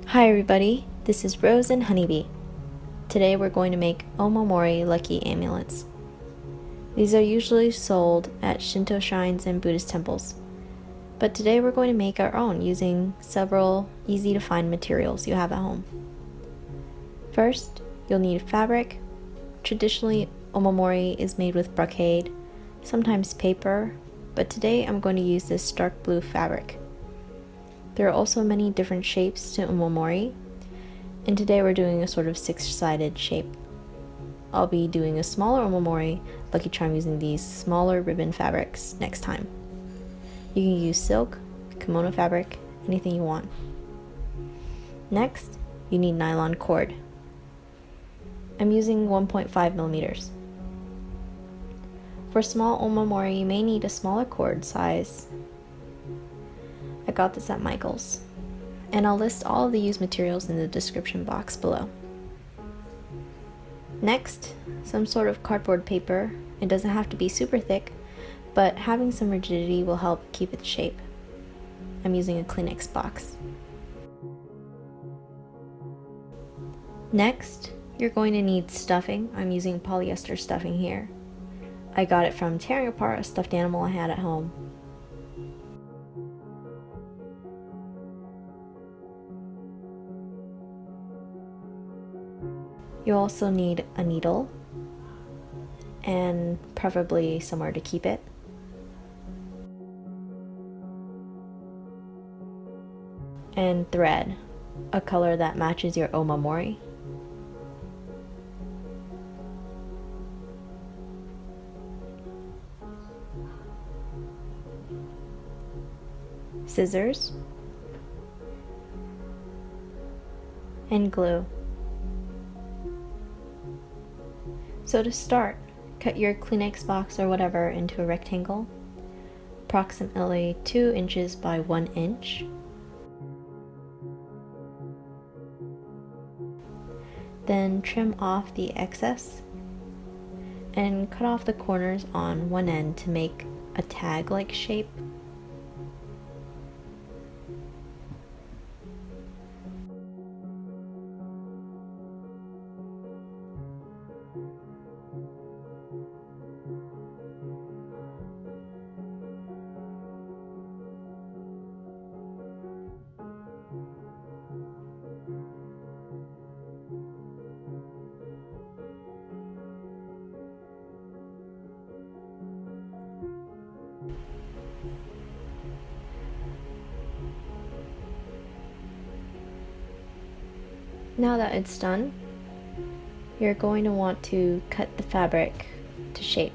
Hi everybody, this is Rose and Honeybee. Today we're going to make Omamori lucky amulets. These are usually sold at Shinto Shrines and Buddhist Temples, but today we're going to make our own using several easy to find materials you have at home. First, you'll need fabric. Traditionally, Omamori is made with brocade, sometimes paper, but today I'm going to use this dark blue fabric. There are also many different shapes to Omamori, and today we're doing a sort of six-sided shape. I'll be doing a smaller Omamori lucky charm using these smaller ribbon fabrics next time. You can use silk, kimono fabric, anything you want. Next, you need nylon cord. I'm using 1.5 millimeters. For small Omamori, you may need a smaller cord size. I got this at Michael's, and I'll list all of the used materials in the description box below. Next, some sort of cardboard paper. It doesn't have to be super thick, but having some rigidity will help keep its shape. I'm using a Kleenex box. Next, you're going to need stuffing. I'm using polyester stuffing here. I got it from tearing apart a stuffed animal I had at home. You also need a needle, and preferably somewhere to keep it. And thread, a color that matches your Omamori. Scissors, and glue. So to start, cut your Kleenex box or whatever into a rectangle, approximately 2 inches by 1 inch. Then trim off the excess and cut off the corners on one end to make a tag-like shape. Now that it's done, you're going to want to cut the fabric to shape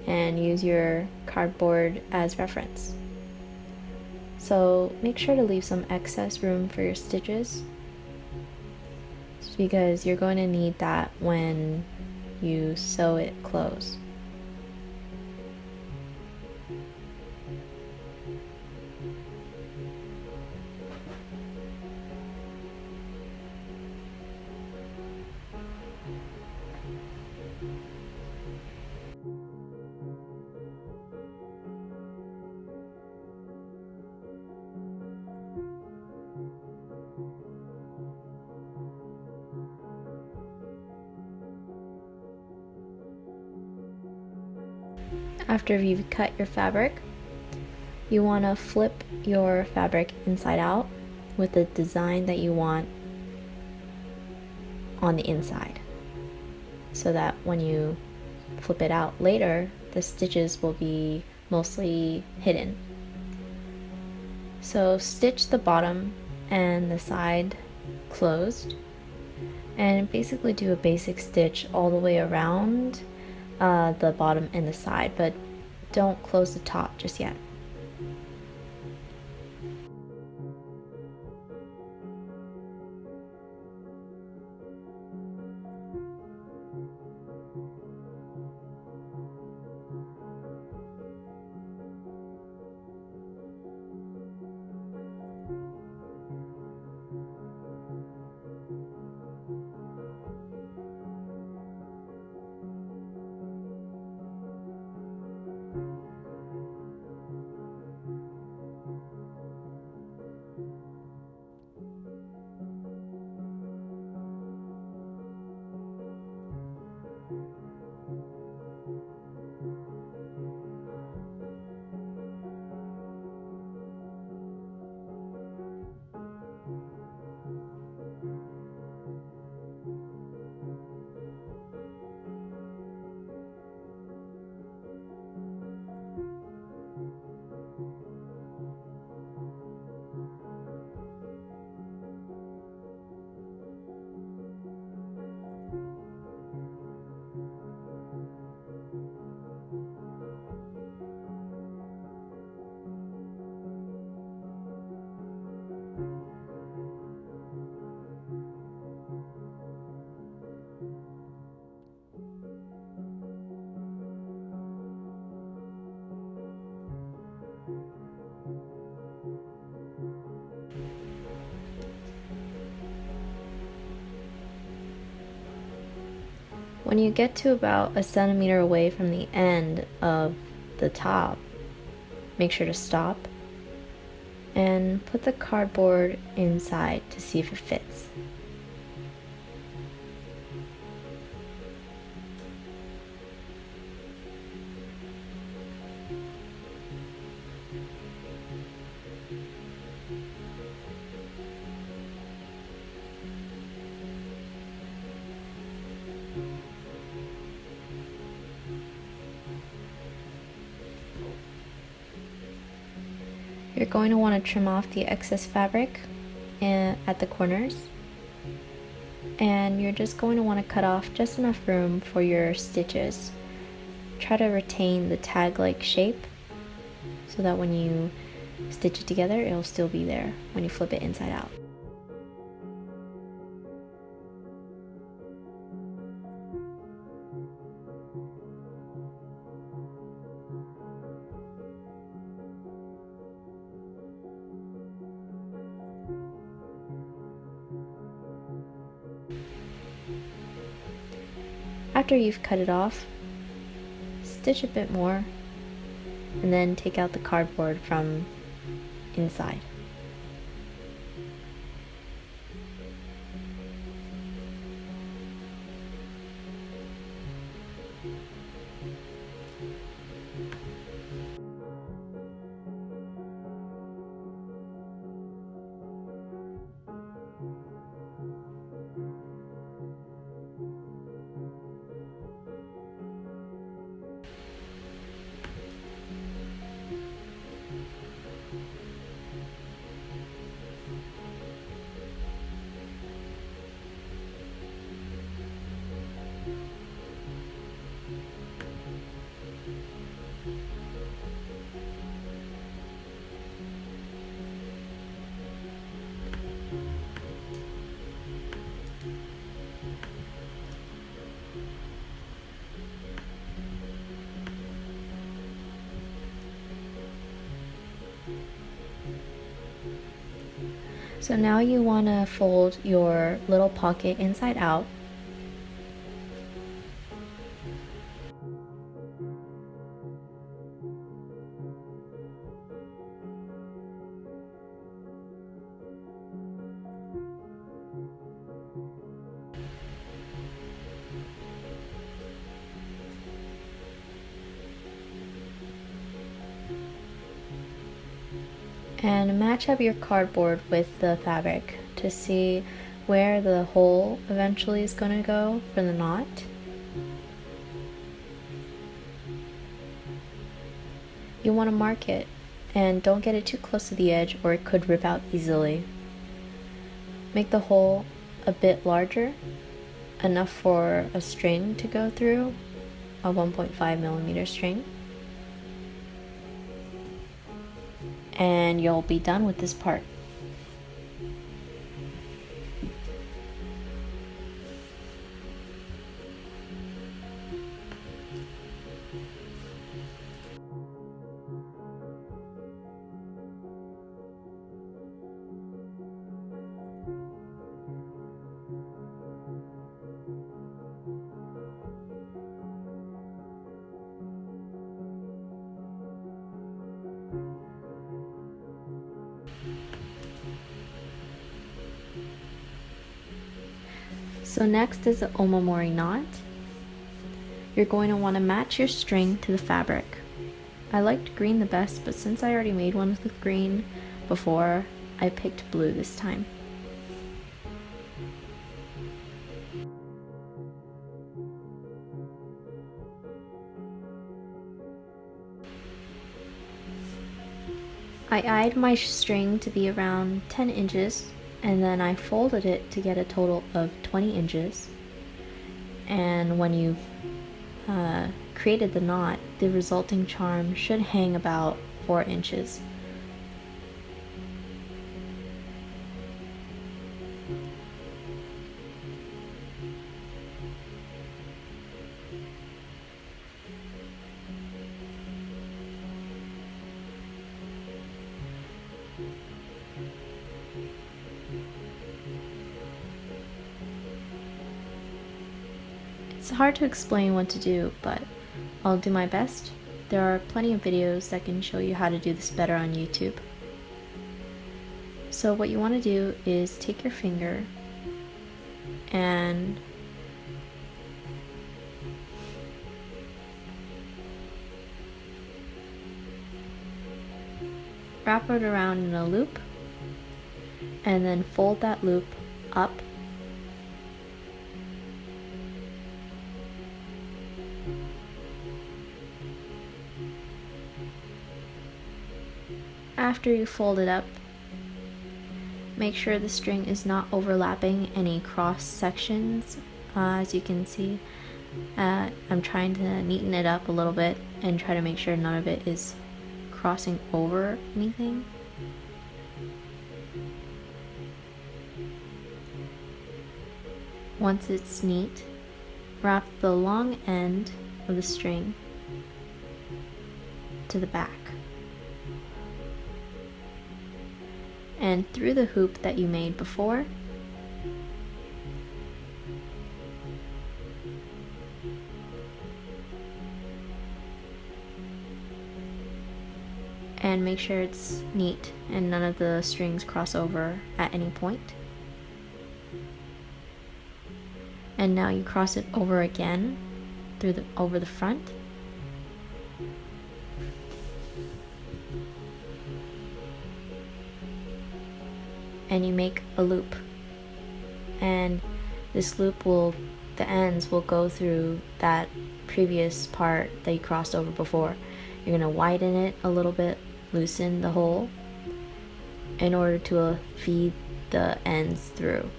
and use your cardboard as reference. So make sure to leave some excess room for your stitches, because you're going to need that when you sew it closed. After you've cut your fabric, you want to flip your fabric inside out with the design that you want on the inside, so that when you flip it out later, the stitches will be mostly hidden. So stitch the bottom and the side closed, and basically do a basic stitch all the way around the bottom and the side, but don't close the top just yet. When you get to about a centimeter away from the end of the top, make sure to stop and put the cardboard inside to see if it fits. You're going to want to trim off the excess fabric at the corners, and you're just going to want to cut off just enough room for your stitches. Try to retain the tag-like shape so that when you stitch it together, it'll still be there when you flip it inside out. After you've cut it off, stitch a bit more and then take out the cardboard from inside. So now you want to fold your little pocket inside out. And match up your cardboard with the fabric to see where the hole eventually is going to go for the knot. You want to mark it and don't get it too close to the edge or it could rip out easily. Make the hole a bit larger, enough for a string to go through, a 1.5mm string. And you'll be done with this part. So next is the Omamori knot. You're going to want to match your string to the fabric. I liked green the best, but since I already made one with green before, I picked blue this time. I eyed my string to be around 10 inches and then I folded it to get a total of 20 inches. And when you've created the knot, the resulting charm should hang about 4 inches. It's hard to explain what to do, but I'll do my best. There are plenty of videos that can show you how to do this better on YouTube. So what you want to do is take your finger and wrap it around in a loop, and then fold that loop up After you fold it up, make sure the string is not overlapping any cross sections. As you can see, I'm trying to neaten it up a little bit and try to make sure none of it is crossing over anything. Once it's neat, wrap the long end of the string to the back and through the hoop that you made before. And make sure it's neat and none of the strings cross over at any point. And now you cross it over again over the front. And you make a loop. And this loop the ends will go through that previous part that you crossed over before. You're going to widen it a little bit, loosen the hole in order to feed the ends through.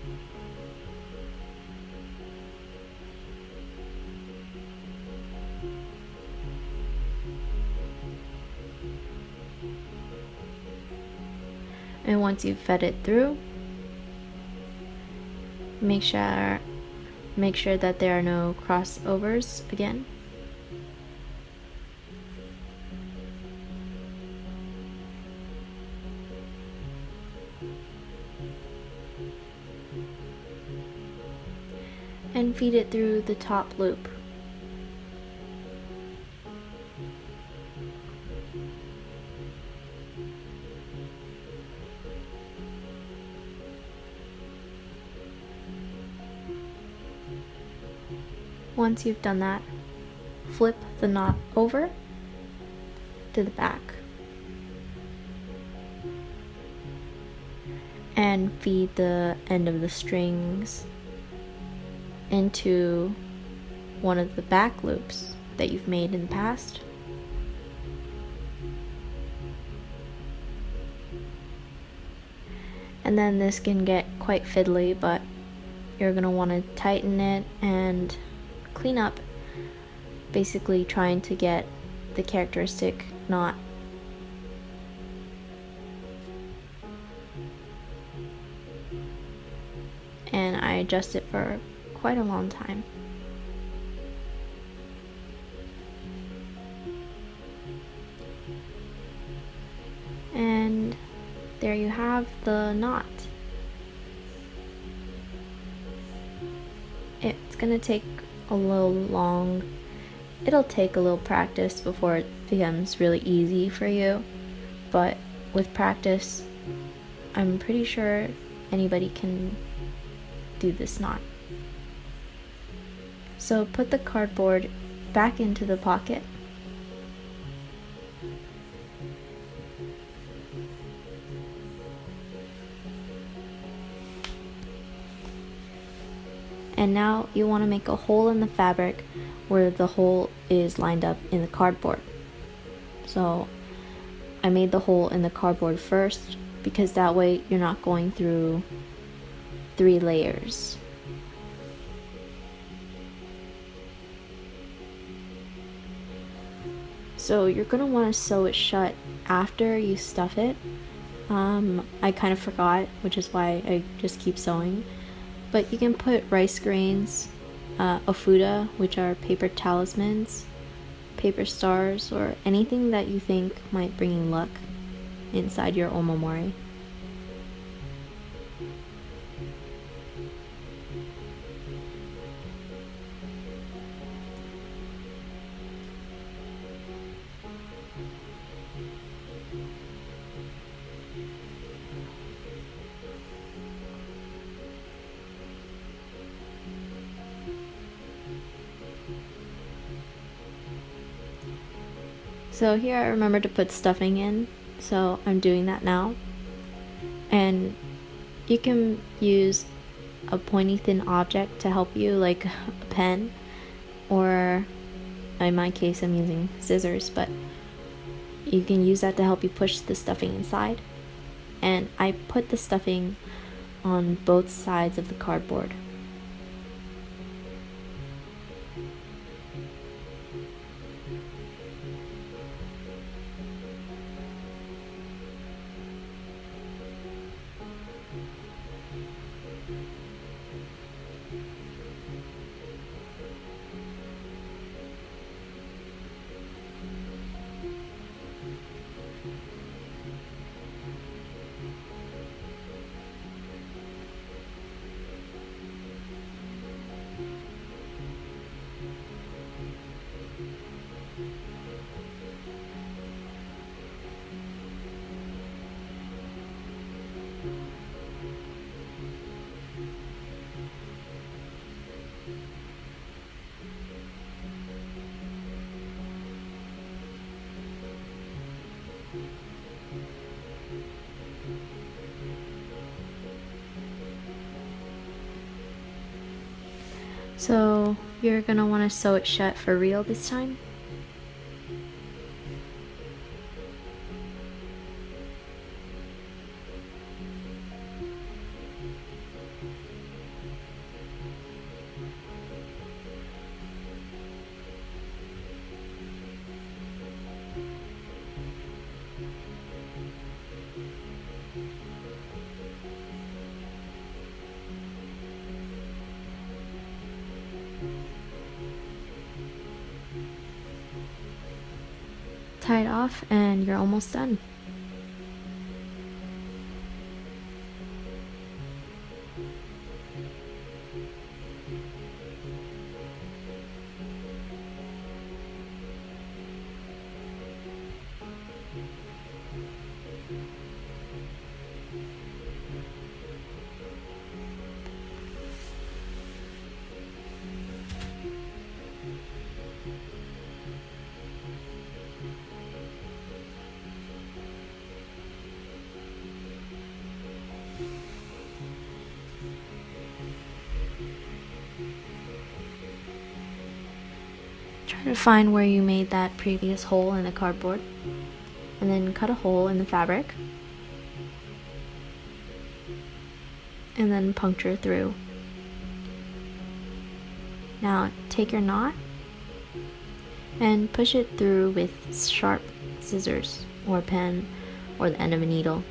And once you've fed it through, make sure that there are no crossovers again. And feed it through the top loop. Once you've done that, flip the knot over to the back and feed the end of the strings into one of the back loops that you've made in the past. And then this can get quite fiddly, but you're going to want to tighten it and clean up, basically trying to get the characteristic knot. And I adjust it for quite a long time. And there you have the knot. It's gonna take a little long. It'll take a little practice before it becomes really easy for you, but with practice, I'm pretty sure anybody can do this knot. So put the cardboard back into the pocket. And now you want to make a hole in the fabric where the hole is lined up in the cardboard. So I made the hole in the cardboard first because that way you're not going through 3 layers. So you're going to want to sew it shut after you stuff it. I kind of forgot, which is why I just keep sewing. But you can put rice grains, ofuda, which are paper talismans, paper stars, or anything that you think might bring you luck inside your omamori. So here I remember to put stuffing in, so I'm doing that now. And you can use a pointy thin object to help you, like a pen, or in my case I'm using scissors, but you can use that to help you push the stuffing inside. And I put the stuffing on both sides of the cardboard. So you're gonna want to sew it shut for real this time. Tie it off and you're almost done. Try to find where you made that previous hole in the cardboard, and then cut a hole in the fabric, and then puncture through. Now take your knot and push it through with sharp scissors or a pen or the end of a needle.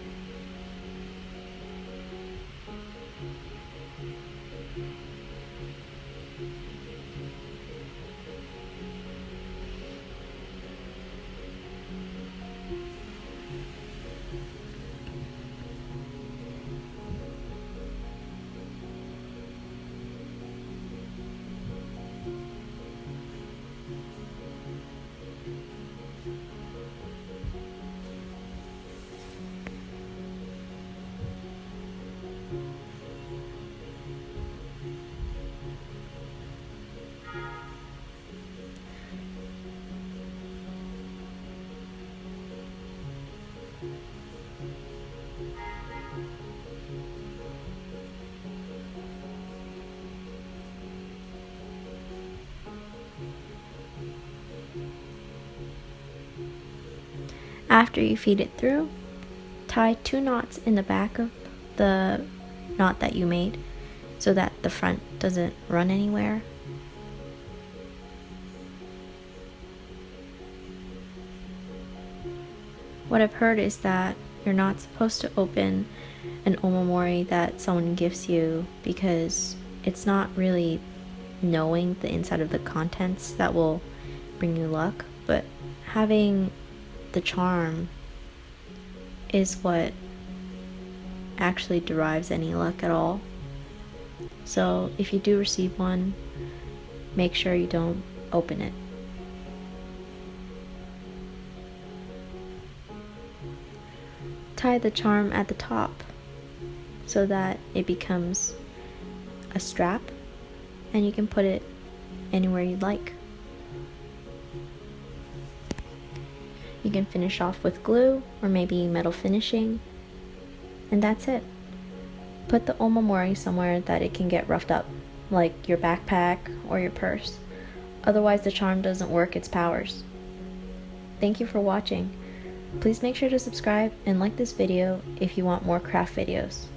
After you feed it through, tie 2 knots in the back of the knot that you made so that the front doesn't run anywhere. What I've heard is that you're not supposed to open an omamori that someone gives you because it's not really knowing the inside of the contents that will bring you luck, but having the charm is what actually derives any luck at all. So if you do receive one, make sure you don't open it. Tie the charm at the top so that it becomes a strap and you can put it anywhere you'd like. You can finish off with glue or maybe metal finishing, and that's it. Put the omamori somewhere that it can get roughed up, like your backpack or your purse. Otherwise the charm doesn't work its powers. Thank you for watching. Please make sure to subscribe and like this video if you want more craft videos.